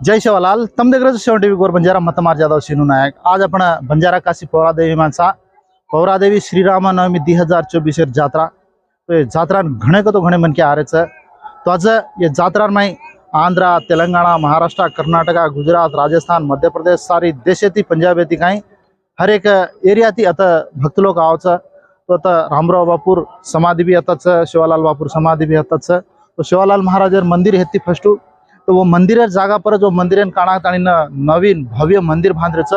जय सेवालाल तम देख रहे हो सेवन टीवी गोर बंजारा मतमार जादव सीनू नायक आज आपण बंजारा काशी पौरादेवी माचा पौरादेवी श्रीराम नवमी 2024 जात्रा तो ये जात्रा घणे को तो घणे मन के आ रहे तो आज ये जात्रा में आंध्र तेलंगाना महाराष्ट्र कर्नाटका गुजरात राजस्थान मध्य प्रदेश सारी देशेती पंजाबेती काही हर एक एरिया ती आता भक्त लोक आवचं तो आता रामराव बापूर समाधी भी आताच शिवालाल बापूर समाधी भी आताच तो शिवालाल महाराजर मंदिर है ती फस्टू तो वो मंदिर जागा पर जो मंदिर काणात आणि नवीन भव्य मंदिर बांधरेच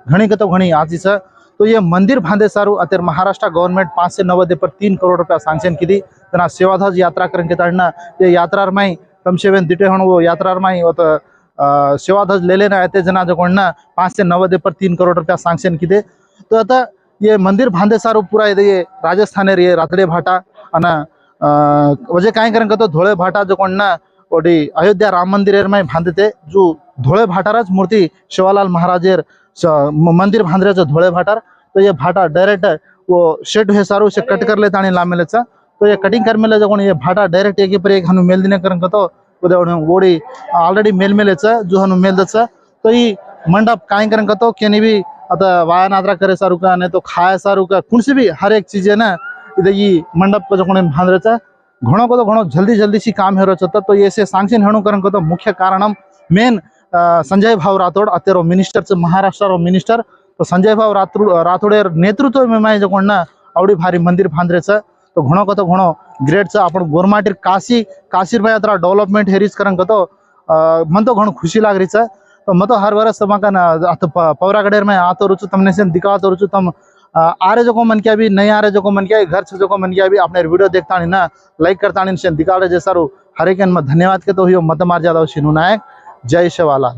घणी कतो घणी आजीच तो ये मंदिर बांधे सारू अतर महाराष्ट्र गवर्नमेंट 5 से 90 पर 3 करोड़ रुपया सैंक्शन की तना सेवाध्वज यात्रा करन के ये यात्रा में तमसेवेन दिटे हण वो यात्रा में वो तो सेवाध्वज ले लेना आते जना जो कोण 5 से 90 पर 3 करोड़ रुपया सैंक्शन की तो आता ये मंदिर बांधे सारू पूरा ये राजस्थान ये रातड़े भाटा अन वजे काय करन तो धोळे भाटा जो कोण ओडी अयोध्या राम मंदिर में बांधते जो धोळे भाटारच मूर्ति शिवालाल महाराजेर मंदिर बांधरे जो धोळे भाटार तो ये भाटा डायरेक्ट वो शेड है सारू से कट कर लेता लामेलेचा तो ये कटिंग कर मेले जो ये भाटा डायरेक्ट एक पर एक हनु मेल दिने करन तो ओडी ऑलरेडी मेल मेलेचा जो हनु मेल दचा तो ये मंडप काय करन तो केनी भी आता वाया नादरा करे सारू का नहीं तो खाया सारू का कौन से भी हर एक चीज है ना इधर ये मंडप को जो बांधरेचा घणो को तो घणो जल्दी सी काम हेरो चता तो ये से सैंक्शन हेणु करन को तो मुख्य कारणम मेन संजय भाव राठोड अतेरो मिनिस्टर च महाराष्ट्र रो मिनिस्टर तो संजय भाव राठोडेर नेतृत्व में मैं जो कोण आवडी भारी मंदिर बांधरेच तो घणो को तो घणो ग्रेट च आपण गोरमाटीर काशीर में यात्रा डेवलपमेंट हेरीज करन को तो मन तो घणो खुशी लाग रही छ तो मतो हर वर्ष समकन पौरागडेर में आतो रुचु तमने से दिखातो रुचु तम आ रहे जो को मन किया भी नहीं आ रहे जो को मन किया घर से जो को मन किया भी अपने वीडियो देखता नहीं ना लाइक करता नहीं दिखा रहे जैसा हर एक धन्यवाद के तो मत मार जादव सीनू नायक जय शिवालाल।